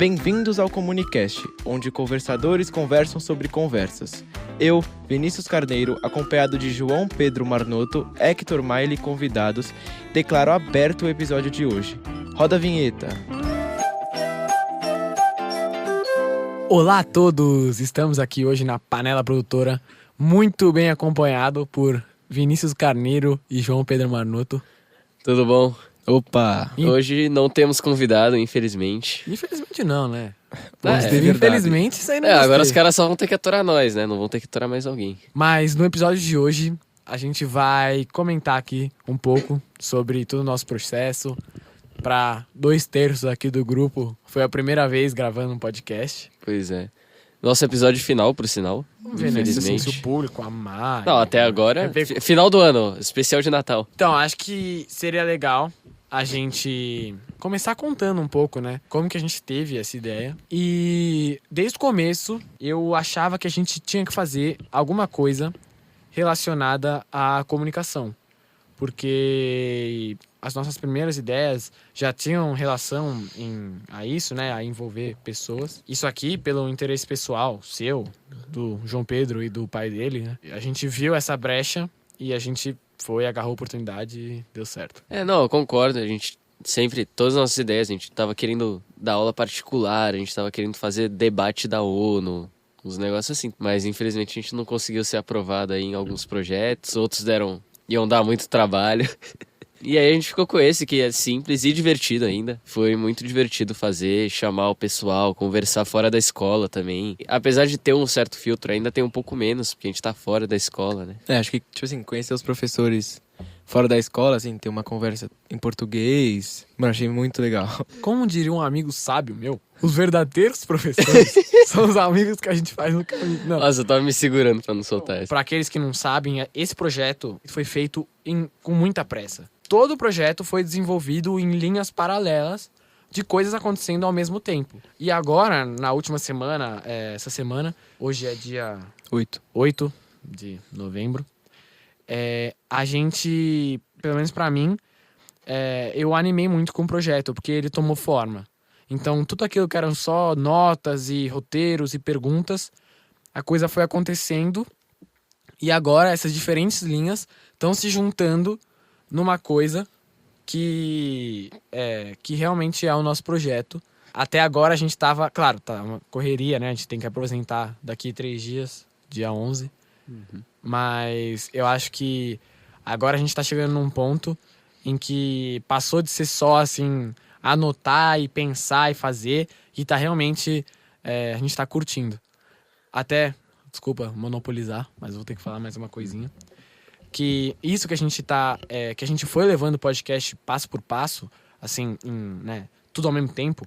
Bem-vindos ao Comunicast, onde conversadores conversam sobre conversas. Eu, Vinícius Carneiro, acompanhado de João Pedro Marnoto, Hector Maile e convidados, declaro aberto o episódio de hoje. Roda a vinheta. Olá a todos! Estamos aqui hoje na Panela Produtora, muito bem acompanhado por Vinícius Carneiro e João Pedro Marnoto. Tudo bom? Opa! Hoje não temos convidado, infelizmente. Infelizmente não, né? Infelizmente isso aí não gostei. Agora os caras só vão ter que aturar nós, né? Não vão ter que aturar mais alguém. Mas no episódio de hoje, a gente vai comentar aqui um pouco sobre todo o nosso processo. Para 2/3 aqui do grupo, foi a primeira vez gravando um podcast. Pois é. Nosso episódio final, por sinal. Vamos ver, né? Infelizmente. Se o público amar. Não, até agora, final do ano, especial de Natal. Então, acho que seria legal a gente começar contando um pouco, né? Como que a gente teve essa ideia. E desde o começo, eu achava que a gente tinha que fazer alguma coisa relacionada à comunicação. Porque as nossas primeiras ideias já tinham relação a isso, né? A envolver pessoas. Isso aqui, pelo interesse pessoal seu, do João Pedro e do pai dele, né? A gente viu essa brecha e a gente agarrou a oportunidade e deu certo. Não, eu concordo. A gente sempre, todas as nossas ideias, a gente tava querendo dar aula particular, a gente tava querendo fazer debate da ONU, uns negócios assim. Mas infelizmente a gente não conseguiu ser aprovado aí em alguns projetos, outros iam dar muito trabalho. E aí a gente ficou com esse, que é simples e divertido ainda. Foi muito divertido fazer, chamar o pessoal, conversar fora da escola também. Apesar de ter um certo filtro, ainda tem um pouco menos, porque a gente tá fora da escola, né? Acho que, tipo assim, conhecer os professores fora da escola, assim, ter uma conversa em português, mano, achei muito legal. Como diria um amigo sábio meu, os verdadeiros professores são os amigos que a gente faz no caminho. Não. Nossa, eu tava me segurando pra não soltar essa. Para aqueles que não sabem, esse projeto foi feito com muita pressa. Todo o projeto foi desenvolvido em linhas paralelas de coisas acontecendo ao mesmo tempo. E agora, na última semana, essa semana, hoje é dia 8 de novembro, a gente, pelo menos pra mim, eu animei muito com o projeto, porque ele tomou forma. Então, tudo aquilo que eram só notas e roteiros e perguntas, a coisa foi acontecendo e agora essas diferentes linhas estão se juntando numa coisa que realmente é o nosso projeto. Até agora a gente tava... Claro, tá uma correria, né? A gente tem que apresentar daqui 3 dias, dia 11. Uhum. Mas eu acho que agora a gente tá chegando num ponto em que passou de ser só, assim, anotar e pensar e fazer. E tá realmente... a gente tá curtindo. Até... Desculpa monopolizar, mas vou ter que falar mais uma coisinha. Que isso que a gente que a gente foi levando o podcast passo por passo, assim, né, tudo ao mesmo tempo.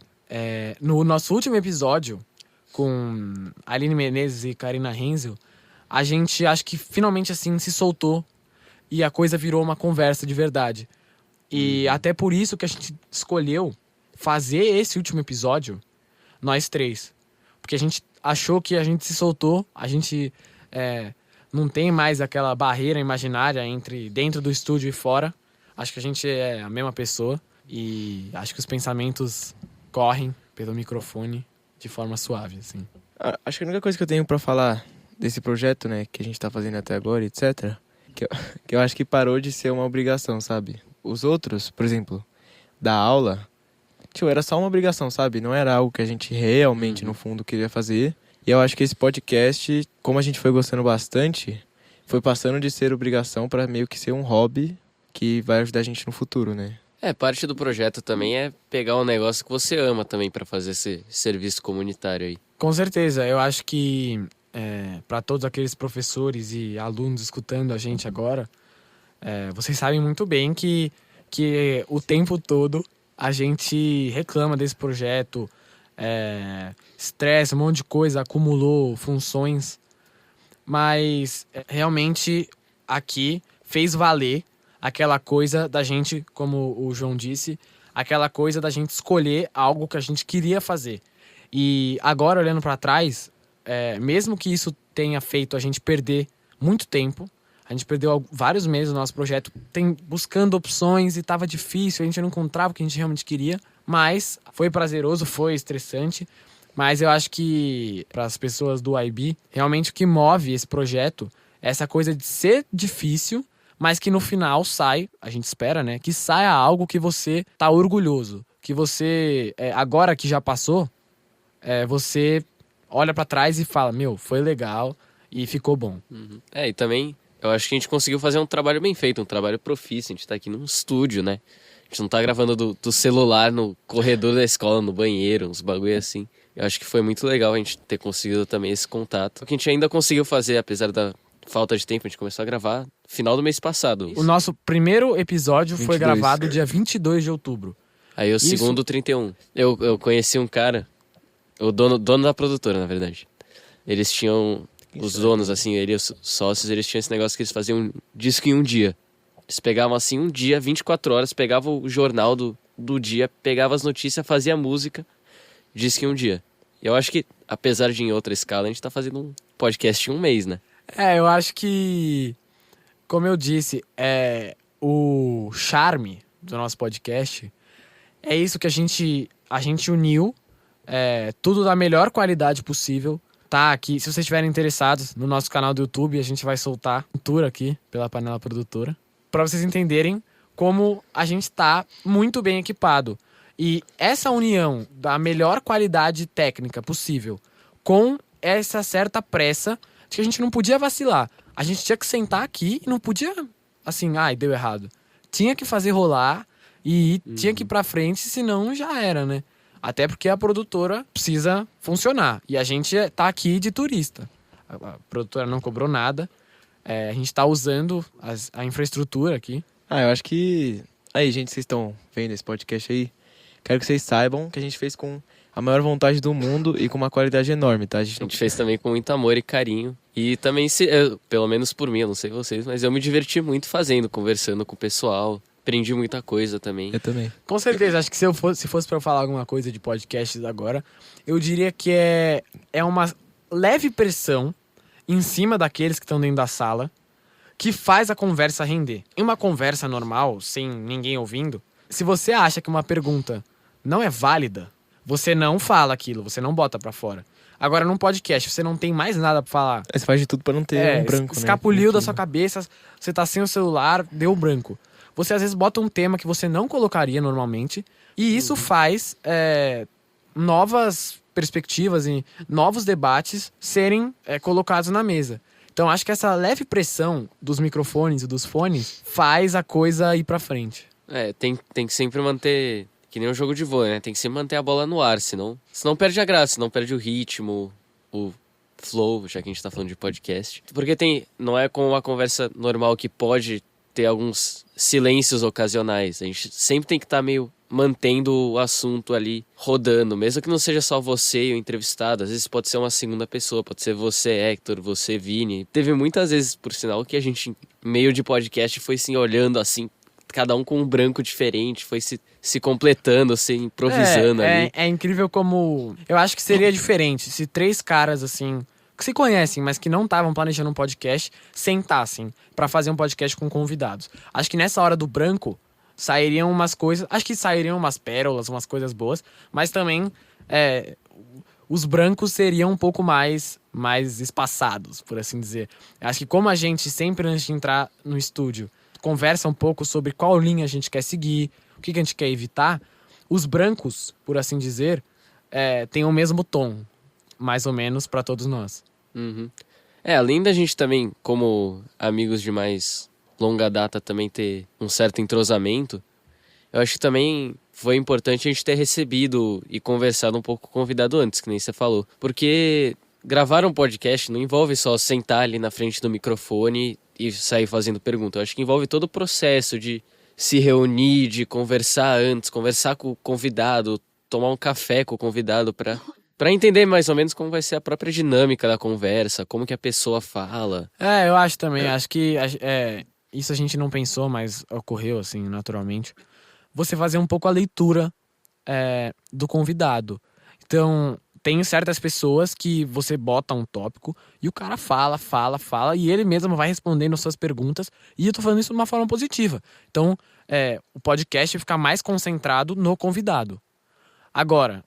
No nosso último episódio, com Aline Menezes e Karina Hensel, a gente acho que finalmente, assim, se soltou e a coisa virou uma conversa de verdade. E até por isso que a gente escolheu fazer esse último episódio, nós 3. Porque a gente achou que a gente se soltou, a gente... não tem mais aquela barreira imaginária entre dentro do estúdio e fora. Acho que a gente é a mesma pessoa e acho que os pensamentos correm pelo microfone de forma suave, assim. Acho que a única coisa que eu tenho pra falar desse projeto, né, que a gente tá fazendo até agora, etc., que eu acho que parou de ser uma obrigação, sabe? Os outros, por exemplo, da aula, era só uma obrigação, sabe? Não era algo que a gente realmente, no fundo, queria fazer. E eu acho que esse podcast, como a gente foi gostando bastante, foi passando de ser obrigação para meio que ser um hobby que vai ajudar a gente no futuro, né? Parte do projeto também é pegar um negócio que você ama também para fazer esse serviço comunitário aí. Com certeza, eu acho que para todos aqueles professores e alunos escutando a gente agora, vocês sabem muito bem que o tempo todo a gente reclama desse projeto, estresse, um monte de coisa, acumulou funções, mas realmente aqui fez valer aquela coisa da gente, como o João disse, aquela coisa da gente escolher algo que a gente queria fazer. E agora, olhando para trás, mesmo que isso tenha feito a gente perder muito tempo, A gente perdeu vários meses no nosso projeto buscando opções e tava difícil, a gente não encontrava o que a gente realmente queria. Mas foi prazeroso, foi estressante. Mas eu acho que para as pessoas do IB, realmente o que move esse projeto é essa coisa de ser difícil, mas que no final sai, a gente espera, né? Que saia algo que você tá orgulhoso. Que você, agora que já passou, você olha para trás e fala, meu, foi legal e ficou bom. Uhum. E também eu acho que a gente conseguiu fazer um trabalho bem feito, um trabalho profício. A gente tá aqui num estúdio, né? A gente não tá gravando do celular no corredor da escola, no banheiro, uns bagulho assim. Eu acho que foi muito legal a gente ter conseguido também esse contato. O que a gente ainda conseguiu fazer, apesar da falta de tempo, a gente começou a gravar no final do mês passado. O nosso primeiro episódio 22. foi gravado dia 22 de outubro. Aí o segundo, 31. Eu conheci um cara, o dono da produtora, na verdade. Eles tinham, os donos, assim, os sócios, eles tinham esse negócio que eles faziam um disco em um dia. Eles pegavam, assim, um dia, 24 horas, pegavam o jornal do dia, pegavam as notícias, fazia música, disco em um dia. E eu acho que, apesar de em outra escala, a gente tá fazendo um podcast em um mês, né? Eu acho que, como eu disse, o charme do nosso podcast é isso que a gente uniu, tudo da melhor qualidade possível. Tá aqui, se vocês estiverem interessados no nosso canal do YouTube, a gente vai soltar um tour aqui pela Panela Produtora, para vocês entenderem como a gente tá muito bem equipado. E essa união da melhor qualidade técnica possível com essa certa pressa de que a gente não podia vacilar. A gente tinha que sentar aqui e não podia, assim, deu errado. Tinha que fazer rolar e tinha que ir pra frente, senão já era, né? Até porque a produtora precisa funcionar. E a gente tá aqui de turista. A produtora não cobrou nada. A gente tá usando a infraestrutura aqui. Eu acho que... Aí, gente, vocês estão vendo esse podcast aí? Quero que vocês saibam que a gente fez com a maior vontade do mundo e com uma qualidade enorme, tá? A gente fez também com muito amor e carinho. E também, pelo menos por mim, eu não sei vocês, mas eu me diverti muito fazendo, conversando com o pessoal. Aprendi muita coisa também. Eu também. Com certeza, acho que se fosse pra eu falar alguma coisa de podcasts agora, eu diria que é uma leve pressão em cima daqueles que estão dentro da sala que faz a conversa render. Em uma conversa normal, sem ninguém ouvindo, se você acha que uma pergunta não é válida, você não fala aquilo, você não bota pra fora. Agora, num podcast, você não tem mais nada pra falar. Você faz de tudo pra não ter um branco, escapuliu né? da sua cabeça, você tá sem o celular, deu branco. Você às vezes bota um tema que você não colocaria normalmente, e isso faz novas perspectivas e novos debates serem colocados na mesa. Então acho que essa leve pressão dos microfones e dos fones faz a coisa ir pra frente. Tem que sempre manter, que nem um jogo de vôlei, né? Tem que sempre manter a bola no ar, senão perde a graça, senão perde o ritmo, o flow, já que a gente tá falando de podcast. Porque não é como uma conversa normal que pode ter alguns silêncios ocasionais. A gente sempre tem que estar meio mantendo o assunto ali rodando, mesmo que não seja só você e o entrevistado. Às vezes pode ser uma segunda pessoa, pode ser você, Hector, você, Vini. Teve muitas vezes, por sinal, que a gente, meio de podcast, foi assim, olhando assim, cada um com um branco diferente, foi se completando, se improvisando ali. É incrível como... Eu acho que seria diferente se 3 caras, assim, que se conhecem, mas que não estavam planejando um podcast, sentassem pra fazer um podcast com convidados. Acho que nessa hora do branco, sairiam umas coisas... Acho que sairiam umas pérolas, umas coisas boas, mas também os brancos seriam um pouco mais espaçados, por assim dizer. Acho que como a gente, sempre antes de entrar no estúdio, conversa um pouco sobre qual linha a gente quer seguir, o que a gente quer evitar, os brancos, por assim dizer, têm o mesmo tom, mais ou menos, para todos nós. Uhum. Além da gente também, como amigos de mais longa data, também ter um certo entrosamento, eu acho que também foi importante a gente ter recebido e conversado um pouco com o convidado antes, que nem você falou. Porque gravar um podcast não envolve só sentar ali na frente do microfone e sair fazendo pergunta. Eu acho que envolve todo o processo de se reunir, de conversar antes, conversar com o convidado, tomar um café com o convidado para entender mais ou menos como vai ser a própria dinâmica da conversa, como que a pessoa fala. Eu acho também. Acho que isso a gente não pensou, mas ocorreu assim, naturalmente. Você fazer um pouco a leitura do convidado. Então, tem certas pessoas que você bota um tópico e o cara fala, e ele mesmo vai respondendo suas perguntas. E eu tô falando isso de uma forma positiva. Então, o podcast fica mais concentrado no convidado. Agora,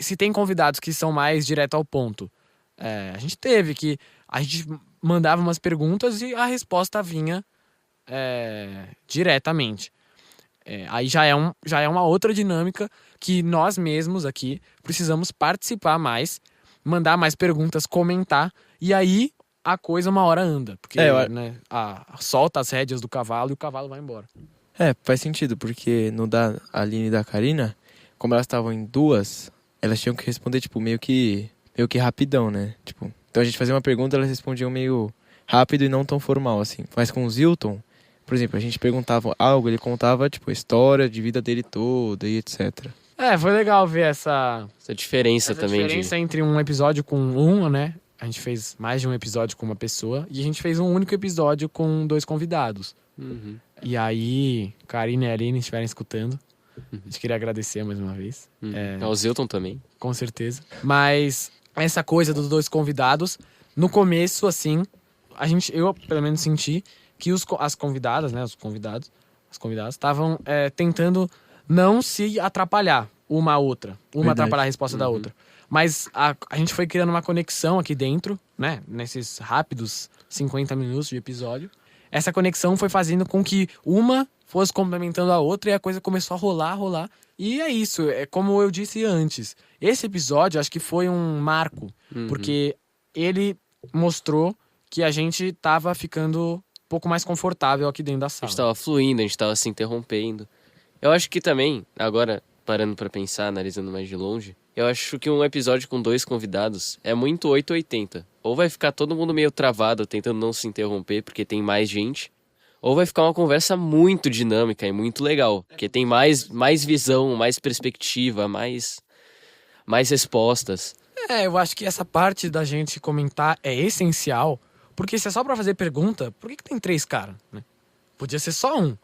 se tem convidados que são mais direto ao ponto, a gente mandava umas perguntas e a resposta vinha diretamente. Aí já é uma outra dinâmica que nós mesmos aqui precisamos participar mais, mandar mais perguntas, comentar, e aí a coisa uma hora anda. Porque solta as rédeas do cavalo e o cavalo vai embora. Faz sentido, porque no da Aline e da Karina, como elas estavam em duas, elas tinham que responder, tipo, meio que rapidão, né? Tipo, então a gente fazia uma pergunta, elas respondiam meio rápido e não tão formal, assim. Mas com o Zilton, por exemplo, a gente perguntava algo, ele contava, tipo, a história de vida dele toda e etc. Foi legal ver essa diferença também. Essa diferença entre um episódio com né? A gente fez mais de um episódio com uma pessoa e a gente fez um único episódio com 2 convidados. Uhum. E aí, Karina e Aline estiverem escutando, a gente queria agradecer mais uma vez. Ao Zilton também. Com certeza. Mas essa coisa dos 2 convidados, no começo, assim, eu pelo menos senti que as convidadas, né, as convidadas estavam tentando não se atrapalhar uma a outra. Uma atrapalhar a resposta da outra. Mas a gente foi criando uma conexão aqui dentro, né, nesses rápidos 50 minutos de episódio. Essa conexão foi fazendo com que uma fosse complementando a outra e a coisa começou a rolar. E é isso, como eu disse antes. Esse episódio, acho que foi um marco, porque ele mostrou que a gente tava ficando um pouco mais confortável aqui dentro da sala. A gente tava fluindo, a gente tava se interrompendo. Eu acho que também, agora parando pra pensar, analisando mais de longe, eu acho que um episódio com 2 convidados é muito 880. Ou vai ficar todo mundo meio travado, tentando não se interromper, porque tem mais gente. Ou vai ficar uma conversa muito dinâmica e muito legal, porque tem mais visão, mais perspectiva, mais respostas. Eu acho que essa parte da gente comentar é essencial, porque se é só pra fazer pergunta, por que tem 3 caras, né? Podia ser só um.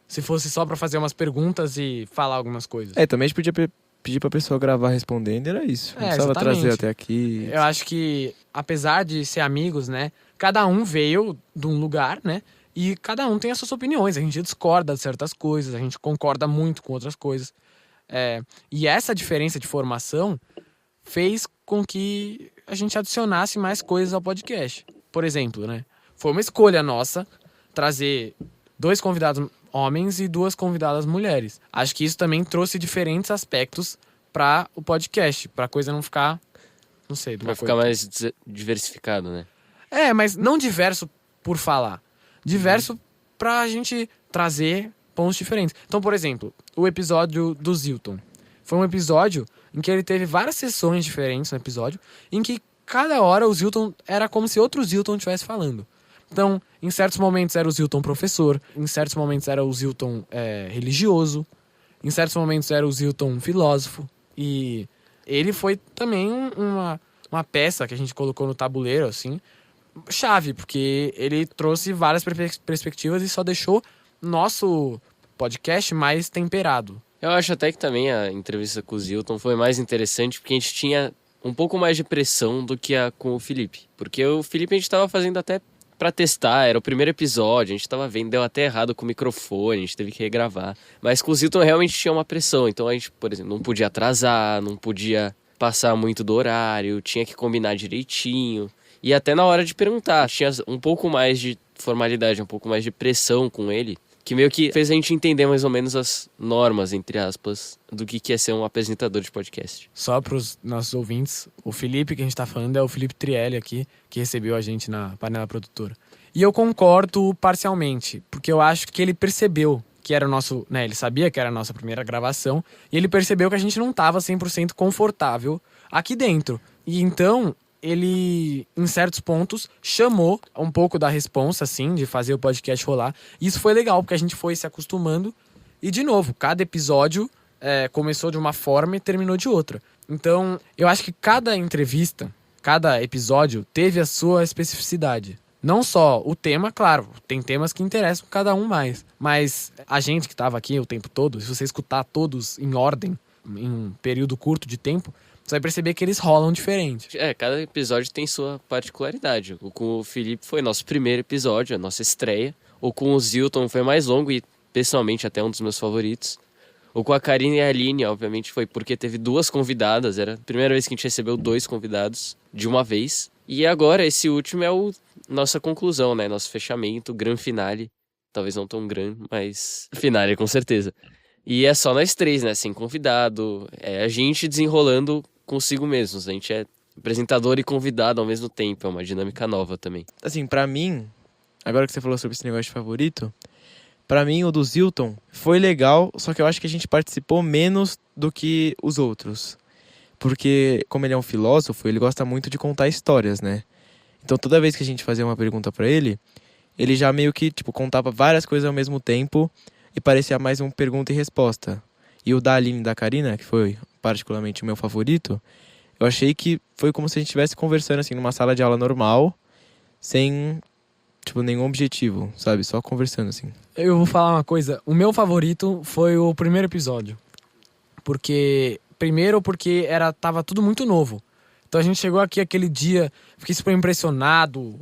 Se fosse só pra fazer umas perguntas e falar algumas coisas. Também a gente podia pedir pra pessoa gravar respondendo, era isso. Não precisava exatamente. trazer até aqui. Eu acho que, apesar de ser amigos, né? Cada um veio de um lugar, né? E cada um tem as suas opiniões. A gente discorda de certas coisas, a gente concorda muito com outras coisas. E essa diferença de formação fez com que a gente adicionasse mais coisas ao podcast. Por exemplo, né? Foi uma escolha nossa trazer 2 convidados homens e 2 convidadas mulheres. Acho que isso também trouxe diferentes aspectos para o podcast, para a coisa não ficar, não sei, Vai ficar mais diversificado, né? Mas não diverso por falar. Diverso pra gente trazer pontos diferentes. Então, por exemplo, o episódio do Zilton. Foi um episódio em que ele teve várias sessões diferentes no episódio, em que cada hora o Zilton era como se outro Zilton estivesse falando. Então, em certos momentos era o Zilton professor, em certos momentos era o Zilton religioso, em certos momentos era o Zilton filósofo. E ele foi também uma peça que a gente colocou no tabuleiro, assim, chave, porque ele trouxe várias perspectivas e só deixou nosso podcast mais temperado. Eu acho até que também a entrevista com o Zilton foi mais interessante porque a gente tinha um pouco mais de pressão do que a com o Felipe. Porque o Felipe a gente tava fazendo até pra testar, era o primeiro episódio, a gente tava vendo, deu até errado com o microfone, a gente teve que regravar. Mas com o Zilton realmente tinha uma pressão, então a gente, por exemplo, não podia atrasar, não podia passar muito do horário, tinha que combinar direitinho. E até na hora de perguntar, tinha um pouco mais de formalidade, um pouco mais de pressão com ele, que meio que fez a gente entender mais ou menos as normas, entre aspas, do que é ser um apresentador de podcast. Só para os nossos ouvintes, o Felipe que a gente tá falando é o Felipe Trielli aqui, que recebeu a gente na Panela Produtora. E eu concordo parcialmente, porque eu acho que ele percebeu que era o nosso, né, ele sabia que era a nossa primeira gravação, e ele percebeu que a gente não tava 100% confortável aqui dentro. E então, ele, em certos pontos, chamou um pouco da responsa, assim, de fazer o podcast rolar. E isso foi legal, porque a gente foi se acostumando. E, de novo, cada episódio começou de uma forma e terminou de outra. Então, eu acho que cada entrevista, cada episódio, teve a sua especificidade. Não só o tema, claro, tem temas que interessam cada um mais. Mas a gente que estava aqui o tempo todo, se você escutar todos em ordem, em um período curto de tempo, você vai perceber que eles rolam diferente. Cada episódio tem sua particularidade. O com o Felipe foi nosso primeiro episódio, a nossa estreia. O com o Zilton foi mais longo e, pessoalmente, até um dos meus favoritos. O com a Karine e a Aline, obviamente, foi porque teve 2 convidadas. Era a primeira vez que a gente recebeu 2 convidados de uma vez. E agora, esse último é nossa conclusão, né? Nosso fechamento, grande finale. Talvez não tão grande, mas finale, com certeza. E é só nós 3, né? Sem convidado. É a gente desenrolando consigo mesmos. A gente é apresentador e convidado ao mesmo tempo. É uma dinâmica nova também. Assim, pra mim, agora que você falou sobre esse negócio de favorito, pra mim o do Zilton foi legal, só que eu acho que a gente participou menos do que os outros. Porque, como ele é um filósofo, ele gosta muito de contar histórias, né? Então toda vez que a gente fazia uma pergunta pra ele, ele já meio que, tipo, contava várias coisas ao mesmo tempo e parecia mais uma pergunta e resposta. E o da Aline e da Karina, que foi particularmente o meu favorito, eu achei que foi como se a gente estivesse conversando, assim, numa sala de aula normal, sem, tipo, nenhum objetivo, sabe? Só conversando, assim. Eu vou falar uma coisa. O meu favorito foi o primeiro episódio. Primeiro porque tava tudo muito novo. Então a gente chegou aqui aquele dia, fiquei super impressionado,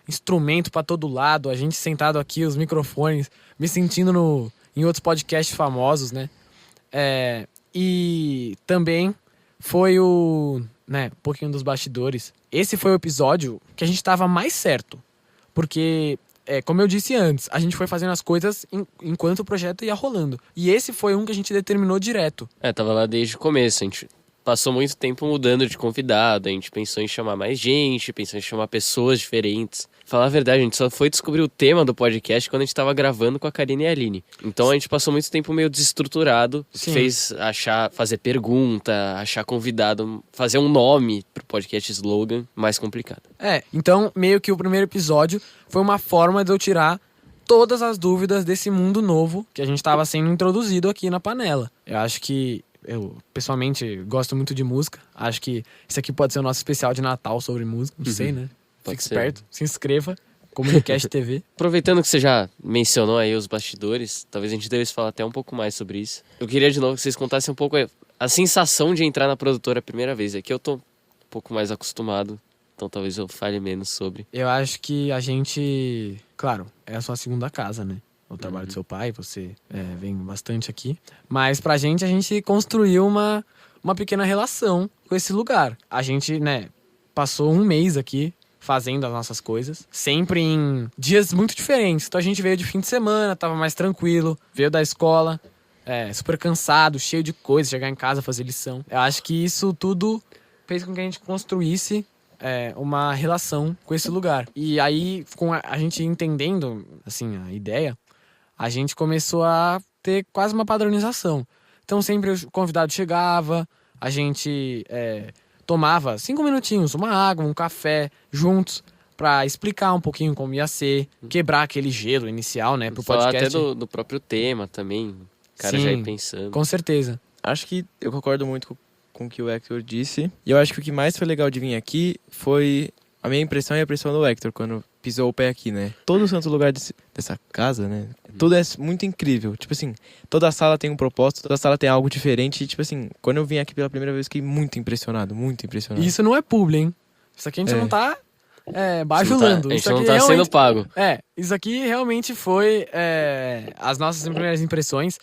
instrumento pra todo lado, a gente sentado aqui, os microfones, me sentindo em outros podcasts famosos, né? E também foi um pouquinho dos bastidores. Esse foi o episódio que a gente tava mais certo. Porque, como eu disse antes, a gente foi fazendo as coisas enquanto o projeto ia rolando. E esse foi um que a gente determinou direto. Tava lá desde o começo. A gente passou muito tempo mudando de convidado. A gente pensou em chamar mais gente, pensou em chamar pessoas diferentes. Falar a verdade, a gente só foi descobrir o tema do podcast quando a gente tava gravando com a Karine e a Aline. Então a gente passou muito tempo meio desestruturado. Sim. Fez fazer pergunta, achar convidado, fazer um nome pro podcast slogan mais complicado. Então meio que o primeiro episódio foi uma forma de eu tirar todas as dúvidas desse mundo novo que a gente tava sendo introduzido aqui na panela. Eu acho que eu, pessoalmente, gosto muito de música. Acho que esse aqui pode ser o nosso especial de Natal sobre música. Não sei, né? Pode Fique ser. esperto, se inscreva. Comunicast TV. Aproveitando que você já mencionou aí os bastidores, talvez a gente devesse falar até um pouco mais sobre isso. Eu queria de novo que vocês contassem um pouco a sensação de entrar na produtora a primeira vez. Aqui eu tô um pouco mais acostumado, então talvez eu fale menos sobre. Eu acho que a gente... Claro, é a sua segunda casa, né? O trabalho do seu pai, você vem bastante aqui. Mas pra gente, a gente construiu uma pequena relação com esse lugar. A gente, passou um mês aqui fazendo as nossas coisas, sempre em dias muito diferentes. Então a gente veio de fim de semana, tava mais tranquilo, veio da escola, super cansado, cheio de coisas, chegar em casa, fazer lição. Eu acho que isso tudo fez com que a gente construísse uma relação com esse lugar. E aí, com a gente entendendo, assim, a ideia, a gente começou a ter quase uma padronização. Então sempre o convidado chegava, a gente tomava 5 minutinhos, uma água, um café, juntos, pra explicar um pouquinho como ia ser, quebrar aquele gelo inicial, né, pro Falar podcast. até do próprio tema também, o cara Sim, já ia pensando. Com certeza. Acho que eu concordo muito com o que o Hector disse. E eu acho que o que mais foi legal de vir aqui foi a minha impressão e a impressão do Hector quando pisou o pé aqui, né? Todo o santo lugar dessa casa, né? Tudo é muito incrível. Tipo assim, toda a sala tem um propósito, toda a sala tem algo diferente. E, tipo assim, quando eu vim aqui pela primeira vez, fiquei muito impressionado, muito impressionado. E isso não é publi, hein? Isso aqui a gente não tá bajulando. A gente Isso não aqui tá realmente... sendo pago. Isso aqui realmente foi as nossas primeiras impressões.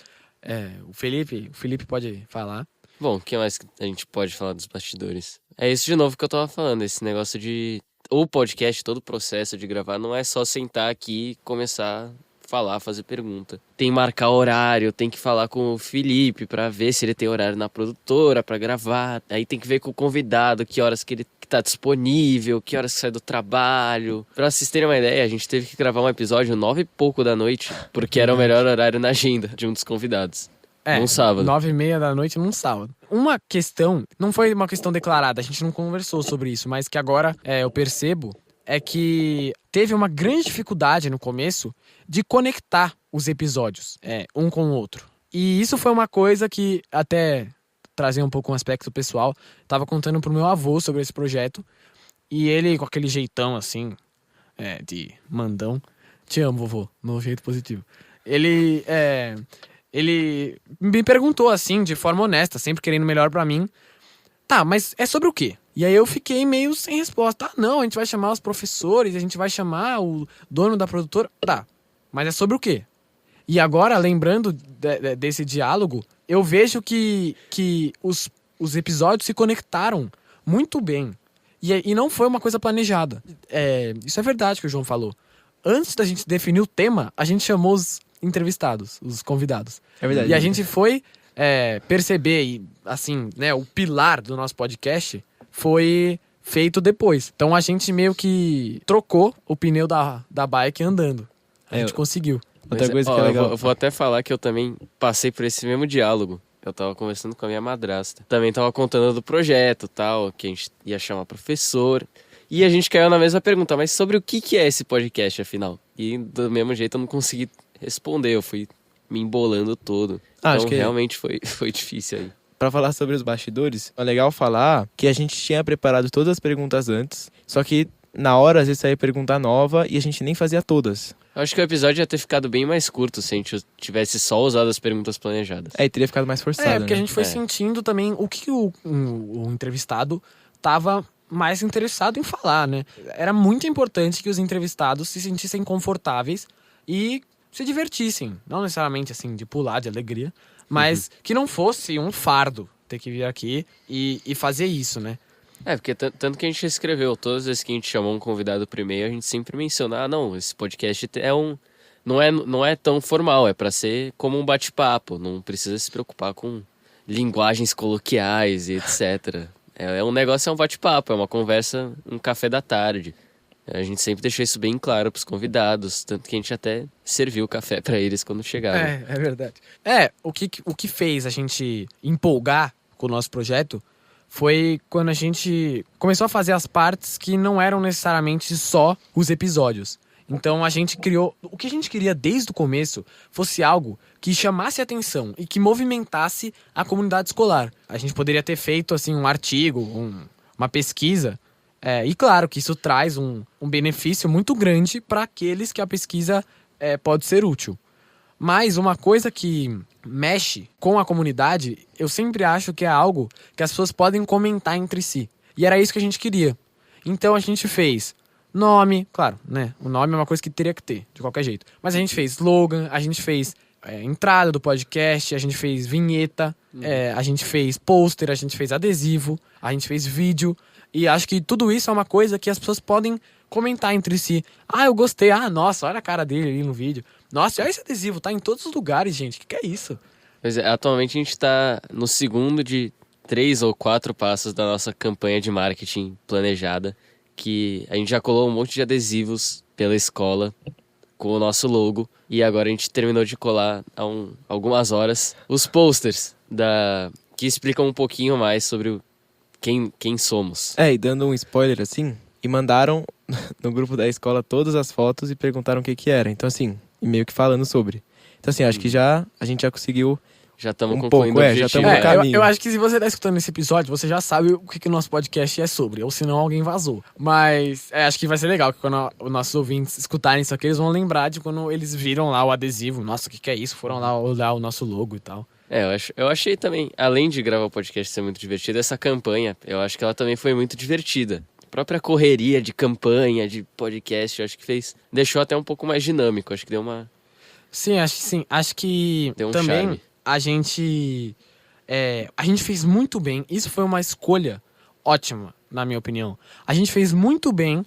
O Felipe pode falar. Bom, o que mais a gente pode falar dos bastidores? É isso de novo que eu tava falando, esse negócio de... O podcast, todo o processo de gravar, não é só sentar aqui e começar a falar, fazer pergunta. Tem que marcar horário, tem que falar com o Felipe pra ver se ele tem horário na produtora pra gravar. Aí tem que ver com o convidado que horas que ele tá disponível, que horas que sai do trabalho. Pra vocês terem uma ideia, a gente teve que gravar um episódio 9 e pouco da noite, porque era o melhor horário na agenda de um dos convidados. Num sábado. 9h30 da noite num sábado. Uma questão, não foi uma questão declarada, a gente não conversou sobre isso, mas que agora eu percebo, é que teve uma grande dificuldade no começo de conectar os episódios, um com o outro. E isso foi uma coisa que, até trazer um pouco um aspecto pessoal, tava contando pro meu avô sobre esse projeto, e ele, com aquele jeitão assim, de mandão, te amo, vovô, no jeito positivo. Ele me perguntou assim, de forma honesta, sempre querendo melhor pra mim, Tá, mas é sobre o quê? E aí eu fiquei meio sem resposta. Ah, não, a gente vai chamar os professores, a gente vai chamar o dono da produtora. Tá, mas é sobre o quê? E agora, lembrando desse diálogo, eu vejo que os episódios se conectaram muito bem. E não foi uma coisa planejada. Isso é verdade que o João falou. Antes da gente definir o tema, a gente chamou os entrevistados, os convidados. É verdade. E a gente foi perceber, e, assim, né, o pilar do nosso podcast foi feito depois. Então a gente meio que trocou o pneu da bike andando. A gente conseguiu. Outra Mas, coisa que é legal. Eu vou até falar que eu também passei por esse mesmo diálogo. Eu tava conversando com a minha madrasta. Também tava contando do projeto, tal, que a gente ia chamar professor. E a gente caiu na mesma pergunta, mas sobre o que é esse podcast, afinal? E do mesmo jeito eu não consegui responder, eu fui me embolando todo. Acho Então que realmente foi difícil aí. Pra falar sobre os bastidores, é legal falar que a gente tinha preparado todas as perguntas antes, só que na hora às vezes saía pergunta nova e a gente nem fazia todas. Eu acho que o episódio ia ter ficado bem mais curto se a gente tivesse só usado as perguntas planejadas. Aí teria ficado mais forçado, Porque né? a gente foi sentindo também o que o entrevistado tava mais interessado em falar, né? Era muito importante que os entrevistados se sentissem confortáveis e se divertissem. Não necessariamente, assim, de pular de alegria, mas que não fosse um fardo ter que vir aqui e fazer isso, né? Porque tanto que a gente escreveu, todas as vezes que a gente chamou um convidado pro e-mail, a gente sempre menciona, não, esse podcast não é tão formal, é pra ser como um bate-papo, não precisa se preocupar com linguagens coloquiais e etc. É um negócio, é um bate-papo, é uma conversa, um café da tarde. A gente sempre deixou isso bem claro pros convidados, tanto que a gente até serviu o café pra eles quando chegaram. É verdade. O que fez a gente empolgar com o nosso projeto foi quando a gente começou a fazer as partes que não eram necessariamente só os episódios. Então a gente criou... O que a gente queria desde o começo fosse algo que chamasse atenção e que movimentasse a comunidade escolar. A gente poderia ter feito assim, um artigo, uma pesquisa. E claro que isso traz um benefício muito grande para aqueles que a pesquisa pode ser útil. Mas uma coisa que mexe com a comunidade, eu sempre acho que é algo que as pessoas podem comentar entre si. E era isso que a gente queria. Então a gente fez nome, claro, né? O nome é uma coisa que teria que ter, de qualquer jeito. Mas a gente fez slogan, a gente fez entrada do podcast, a gente fez vinheta, a gente fez pôster, a gente fez adesivo, a gente fez vídeo. E acho que tudo isso é uma coisa que as pessoas podem comentar entre si. Ah, eu gostei. Ah, nossa, olha a cara dele ali no vídeo. Nossa, olha esse adesivo, tá em todos os lugares, gente. O que é isso? Pois é, atualmente a gente tá no segundo de 3 ou 4 passos da nossa campanha de marketing planejada, que a gente já colou um monte de adesivos pela escola com o nosso logo, e agora a gente terminou de colar há algumas horas os posters que explicam um pouquinho mais sobre quem somos. E dando um spoiler assim, e mandaram no grupo da escola todas as fotos e perguntaram o que era. Então assim, e meio que falando sobre. Então assim, acho que a gente já conseguiu Já estamos um concluindo pouco, o já objetivo. estamos no caminho. Eu acho que se você tá escutando esse episódio, você já sabe o que o nosso podcast é sobre. Ou senão alguém vazou. Mas acho que vai ser legal que quando os nossos ouvintes escutarem isso aqui, eles vão lembrar de quando eles viram lá o adesivo. Nossa, o que é isso? Foram lá olhar o nosso logo e tal. Eu achei também, além de gravar o podcast ser muito divertido, essa campanha, eu acho que ela também foi muito divertida. A própria correria de campanha, de podcast, eu acho que deixou até um pouco mais dinâmico. Acho que deu uma... Sim. Acho que Deu um também charme. a gente fez muito bem. Isso foi uma escolha ótima, na minha opinião. A gente fez muito bem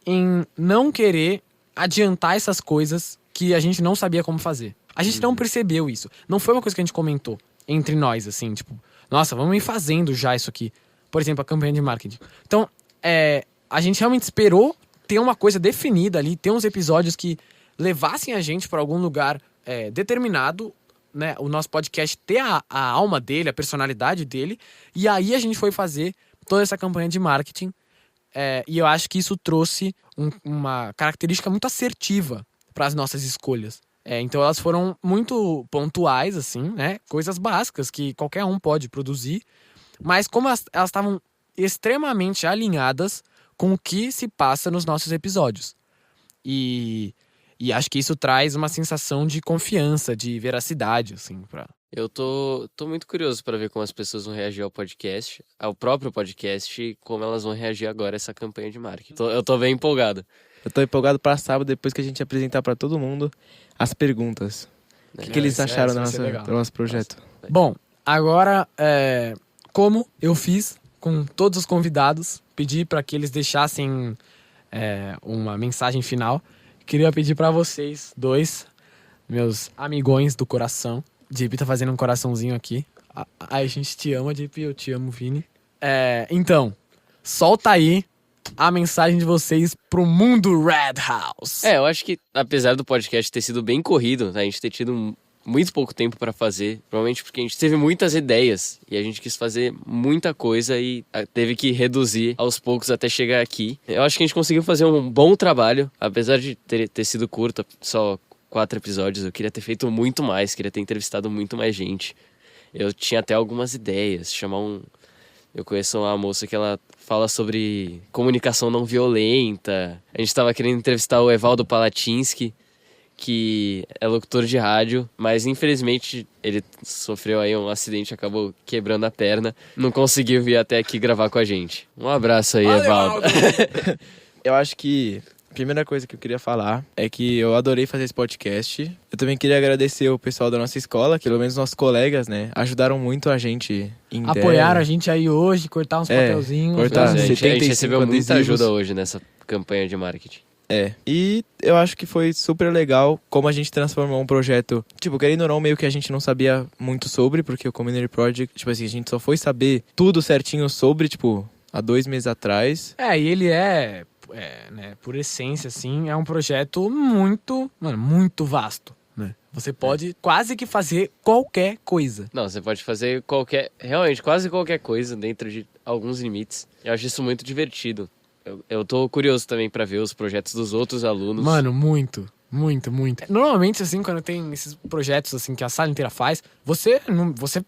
em não querer adiantar essas coisas que a gente não sabia como fazer. A gente não percebeu isso. Não foi uma coisa que a gente comentou entre nós, assim, tipo, nossa, vamos ir fazendo já isso aqui. Por exemplo, a campanha de marketing. Então, a gente realmente esperou ter uma coisa definida ali, ter uns episódios que levassem a gente para algum lugar determinado, né? O nosso podcast ter a alma dele, a personalidade dele. E aí a gente foi fazer toda essa campanha de marketing. E eu acho que isso trouxe uma característica muito assertiva para as nossas escolhas. Então elas foram muito pontuais, assim, né? Coisas básicas que qualquer um pode produzir. Mas como elas estavam extremamente alinhadas com o que se passa nos nossos episódios. E acho que isso traz uma sensação de confiança, de veracidade, assim, Eu tô muito curioso para ver como as pessoas vão reagir ao podcast, ao próprio podcast, e como elas vão reagir agora a essa campanha de marketing. Eu tô bem empolgado. Eu tô empolgado pra sábado, depois que a gente apresentar pra todo mundo as perguntas. O que eles acharam do nosso projeto? Bom, agora, como eu fiz com todos os convidados, pedi para que eles deixassem uma mensagem final. Queria pedir para vocês dois, meus amigões do coração. JP tá fazendo um coraçãozinho aqui. A gente te ama, JP, eu te amo, Vini. Então, solta aí a mensagem de vocês pro mundo Red House. Eu acho que, apesar do podcast ter sido bem corrido, a gente ter tido muito pouco tempo pra fazer, provavelmente porque a gente teve muitas ideias e a gente quis fazer muita coisa e teve que reduzir aos poucos até chegar aqui. Eu acho que a gente conseguiu fazer um bom trabalho, apesar de ter sido curto, só 4 episódios. Eu queria ter feito muito mais, queria ter entrevistado muito mais gente. Eu tinha até algumas ideias, Eu conheço uma moça que ela fala sobre comunicação não violenta. A gente estava querendo entrevistar o Evaldo Palatinsky, que é locutor de rádio, mas infelizmente ele sofreu aí um acidente, acabou quebrando a perna. Não conseguiu vir até aqui gravar com a gente. Um abraço aí, Evaldo. Eu acho que a primeira coisa que eu queria falar é que eu adorei fazer esse podcast. Eu também queria agradecer o pessoal da nossa escola, que pelo menos nossos colegas, né, ajudaram muito a gente em Apoiaram a gente aí hoje, cortar uns papelzinhos. Cortar A gente recebeu muita adesivos. ajuda hoje nessa campanha de marketing. E eu acho que foi super legal como a gente transformou um projeto, tipo, querendo ou não, meio que a gente não sabia muito sobre, porque o Community Project, tipo assim, a gente só foi saber tudo certinho sobre, tipo, há 2 meses atrás. E ele né, por essência, assim, é um projeto muito vasto, né? Você pode quase que fazer qualquer coisa. Não, você pode fazer realmente quase qualquer coisa dentro de alguns limites. Eu acho isso muito divertido. Eu tô curioso também pra ver os projetos dos outros alunos. Mano, muito. Normalmente, assim, quando tem esses projetos assim que a sala inteira faz, você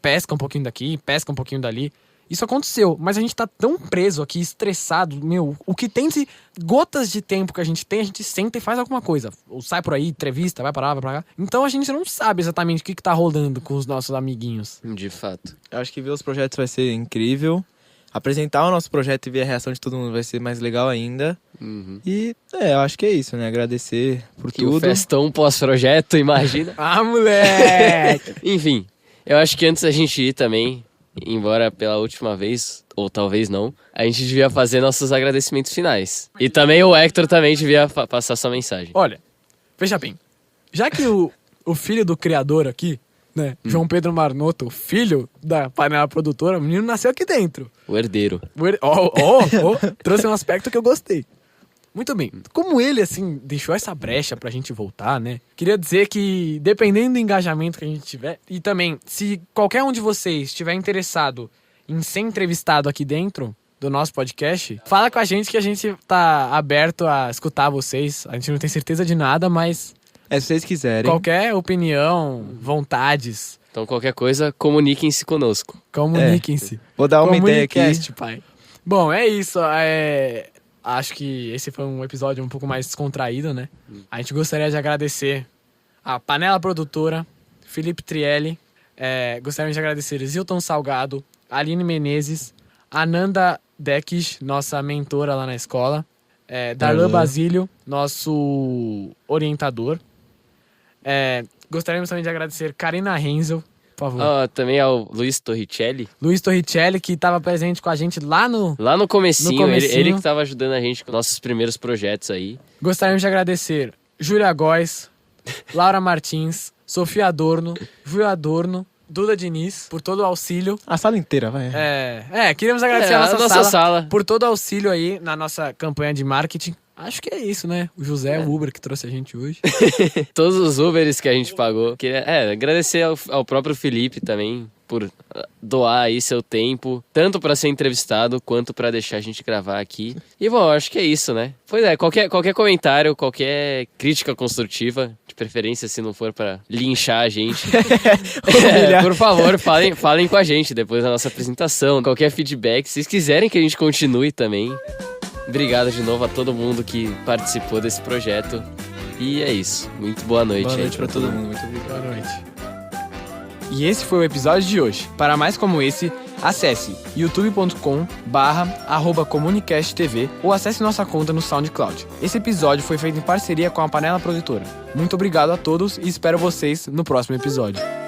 pesca um pouquinho daqui, pesca um pouquinho dali. Isso aconteceu, mas a gente tá tão preso aqui, estressado, o que tem de gotas de tempo que a gente senta e faz alguma coisa. Ou sai por aí, entrevista, vai pra lá, vai pra cá. Então a gente não sabe exatamente o que tá rolando com os nossos amiguinhos. De fato. Eu acho que ver os projetos vai ser incrível. Apresentar o nosso projeto e ver a reação de todo mundo vai ser mais legal ainda. Uhum. E, eu acho que é isso, né? Agradecer por tudo. O festão pós-projeto, imagina. Moleque! Enfim, eu acho que antes da gente ir também, embora pela última vez, ou talvez não, a gente devia fazer nossos agradecimentos finais. E também o Hector também devia passar sua mensagem. Olha, veja bem, já que o filho do criador aqui, né, João Pedro Marnoto, o filho da panela produtora, o menino nasceu aqui dentro. O herdeiro. Trouxe um aspecto que eu gostei. Muito bem, como ele, assim, deixou essa brecha pra gente voltar, né? Queria dizer que, dependendo do engajamento que a gente tiver, e também, se qualquer um de vocês estiver interessado em ser entrevistado aqui dentro do nosso podcast, fala com a gente que a gente tá aberto a escutar vocês. A gente não tem certeza de nada, mas... se vocês quiserem. Qualquer opinião, vontades... Então, qualquer coisa, comuniquem-se conosco. Comuniquem-se. Vou dar uma ideia aqui. Pai. Bom, é isso. Acho que esse foi um episódio um pouco mais descontraído, né? A gente gostaria de agradecer a Panela Produtora, Felipe Trielli. Gostaríamos de agradecer Zilton Salgado, Aline Menezes, Ananda Dekish, nossa mentora lá na escola, Darlan Basílio, nosso orientador. Gostaríamos também de agradecer Karina Renzel, por favor. Também ao Luiz Torricelli. Luiz Torricelli, que estava presente com a gente lá no comecinho. Ele que estava ajudando a gente com nossos primeiros projetos aí. Gostaríamos de agradecer Júlia Góes, Laura Martins, Sofia Adorno, Júlia Adorno, Duda Diniz, por todo o auxílio. A sala inteira, vai. Queríamos agradecer a nossa sala sala por todo o auxílio aí na nossa campanha de marketing. Acho que é isso, né? O José, o Uber, que trouxe a gente hoje. Todos os Uberes que a gente pagou. Queria agradecer ao próprio Felipe também por doar aí seu tempo, tanto para ser entrevistado quanto para deixar a gente gravar aqui. E bom, acho que é isso, né? Pois qualquer comentário, qualquer crítica construtiva, de preferência se não for para linchar a gente, por favor, falem com a gente depois da nossa apresentação. Qualquer feedback, se vocês quiserem que a gente continue também. Obrigado de novo a todo mundo que participou desse projeto. E é isso. Muito boa noite. Boa noite pra todo mundo. Muito obrigado. Boa noite. E esse foi o episódio de hoje. Para mais como esse, acesse youtube.com/comunicasttv ou acesse nossa conta no SoundCloud. Esse episódio foi feito em parceria com a Panela Produtora. Muito obrigado a todos e espero vocês no próximo episódio.